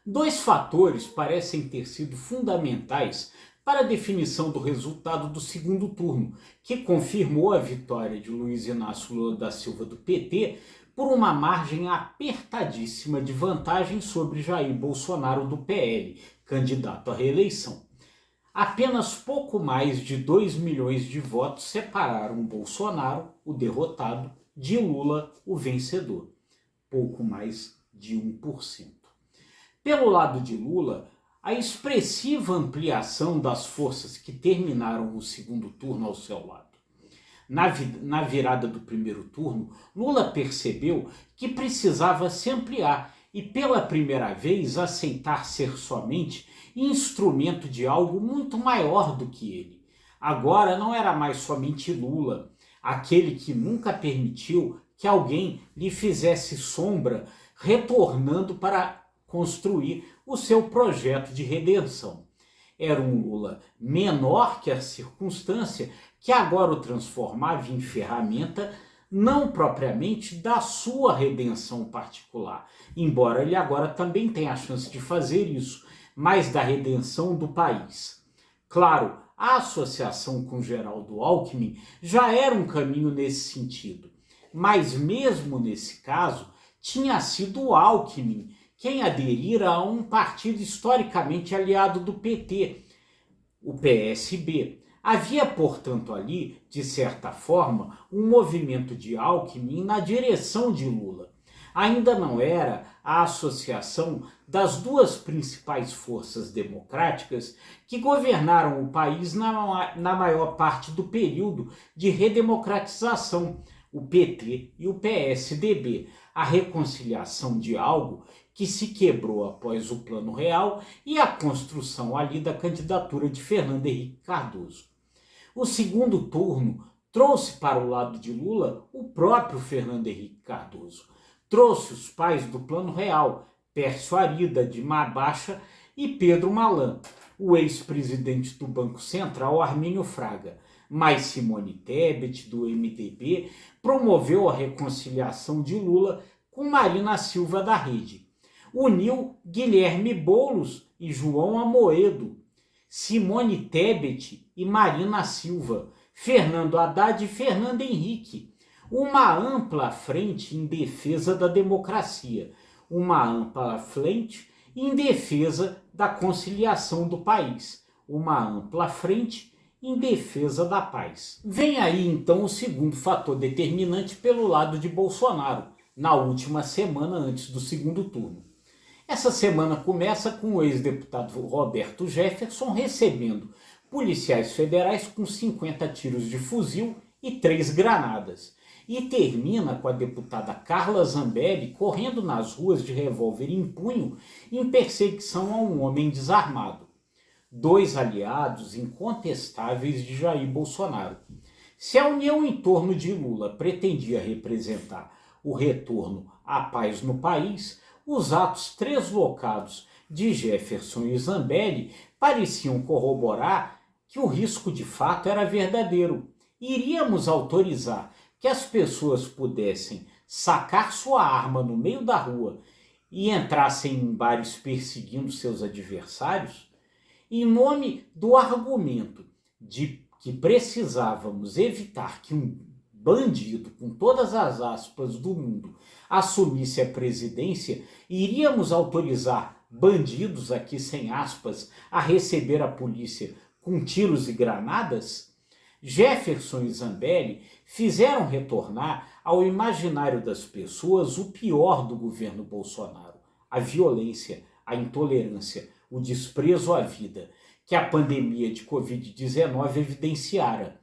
Dois fatores parecem ter sido fundamentais para a definição do resultado do segundo turno, que confirmou a vitória de Luiz Inácio Lula da Silva do PT por uma margem apertadíssima de vantagem sobre Jair Bolsonaro do PL, candidato à reeleição. Apenas pouco mais de 2 milhões de votos separaram Bolsonaro, o derrotado, de Lula, o vencedor. Pouco mais de 1%. Pelo lado de Lula, a expressiva ampliação das forças que terminaram o segundo turno ao seu lado. Na virada do primeiro turno, Lula percebeu que precisava se ampliar e, pela primeira vez, aceitar ser somente instrumento de algo muito maior do que ele. Agora não era mais somente Lula, aquele que nunca permitiu que alguém lhe fizesse sombra, retornando para construir o seu projeto de redenção. Era um Lula menor que a circunstância que agora o transformava em ferramenta não propriamente da sua redenção particular, embora ele agora também tenha a chance de fazer isso, mas da redenção do país. Claro, a associação com Geraldo Alckmin já era um caminho nesse sentido, mas mesmo nesse caso, tinha sido o Alckmin quem aderira a um partido historicamente aliado do PT, o PSB. Havia, portanto, ali, de certa forma, um movimento de Alckmin na direção de Lula. Ainda não era a associação das duas principais forças democráticas que governaram o país na maior parte do período de redemocratização, o PT e o PSDB, a reconciliação de algo que se quebrou após o Plano Real e a construção ali da candidatura de Fernando Henrique Cardoso. O segundo turno trouxe para o lado de Lula o próprio Fernando Henrique Cardoso. Trouxe os pais do Plano Real, Pércio Arida, Dilma Baixa e Pedro Malan, o ex-presidente do Banco Central, Armínio Fraga. Mas Simone Tebet, do MDB, promoveu a reconciliação de Lula com Marina Silva da Rede. Uniu Guilherme Boulos e João Amoedo, Simone Tebet e Marina Silva, Fernando Haddad e Fernando Henrique. Uma ampla frente em defesa da democracia, uma ampla frente em defesa da conciliação do país, uma ampla frente em defesa da paz. Vem aí então o segundo fator determinante pelo lado de Bolsonaro, na última semana antes do segundo turno. Essa semana começa com o ex-deputado Roberto Jefferson recebendo policiais federais com 50 tiros de fuzil e 3 granadas. E termina com a deputada Carla Zambelli correndo nas ruas de revólver em punho em perseguição a um homem desarmado. Dois aliados incontestáveis de Jair Bolsonaro. Se a união em torno de Lula pretendia representar o retorno à paz no país, os atos treslocados de Jefferson e Zambelli pareciam corroborar que o risco de fato era verdadeiro. Iríamos autorizar que as pessoas pudessem sacar sua arma no meio da rua e entrassem em bares perseguindo seus adversários? Em nome do argumento de que precisávamos evitar que um bandido, com todas as aspas do mundo, assumisse a presidência, iríamos autorizar bandidos, aqui sem aspas, a receber a polícia com tiros e granadas? Jefferson e Zambelli fizeram retornar ao imaginário das pessoas o pior do governo Bolsonaro, a violência, a intolerância, o desprezo à vida, que a pandemia de Covid-19 evidenciara.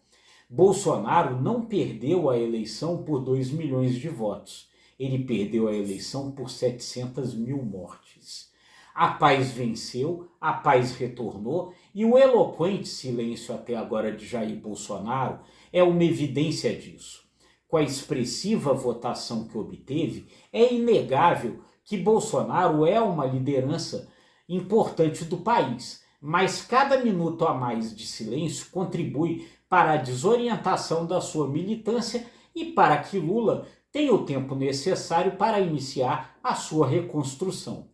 Bolsonaro não perdeu a eleição por 2 milhões de votos. Ele perdeu a eleição por 700 mil mortes. A paz venceu, a paz retornou e o eloquente silêncio até agora de Jair Bolsonaro é uma evidência disso. Com a expressiva votação que obteve, é inegável que Bolsonaro é uma liderança importante do país, mas cada minuto a mais de silêncio contribui para a desorientação da sua militância e para que Lula tenha o tempo necessário para iniciar a sua reconstrução.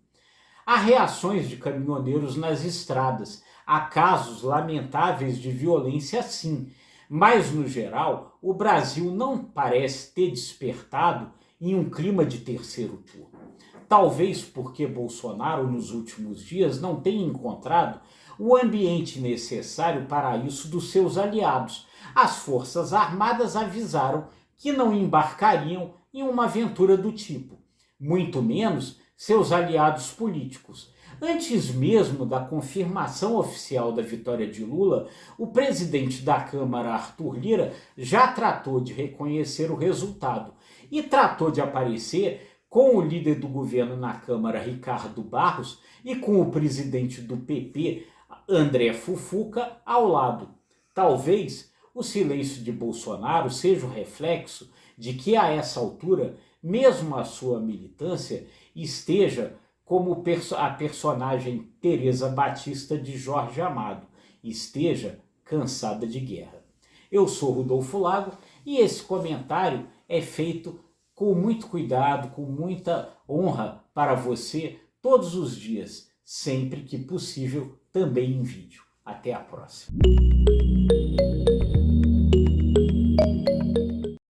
há reações de caminhoneiros nas estradas, há casos lamentáveis de violência sim, mas no geral o Brasil não parece ter despertado em um clima de terceiro turno. Talvez porque Bolsonaro nos últimos dias não tenha encontrado o ambiente necessário para isso dos seus aliados. As Forças Armadas avisaram que não embarcariam em uma aventura do tipo, muito menos seus aliados políticos. Antes mesmo da confirmação oficial da vitória de Lula, o presidente da Câmara, Arthur Lira, já tratou de reconhecer o resultado e tratou de aparecer com o líder do governo na Câmara, Ricardo Barros, e com o presidente do PP, André Fufuca, ao lado. Talvez o silêncio de Bolsonaro seja o reflexo de que, a essa altura, mesmo a sua militância esteja como a personagem Teresa Batista de Jorge Amado, esteja cansada de guerra. Eu sou Rodolfo Lago e esse comentário é feito com muito cuidado, com muita honra para você todos os dias, sempre que possível, também em vídeo. Até a próxima.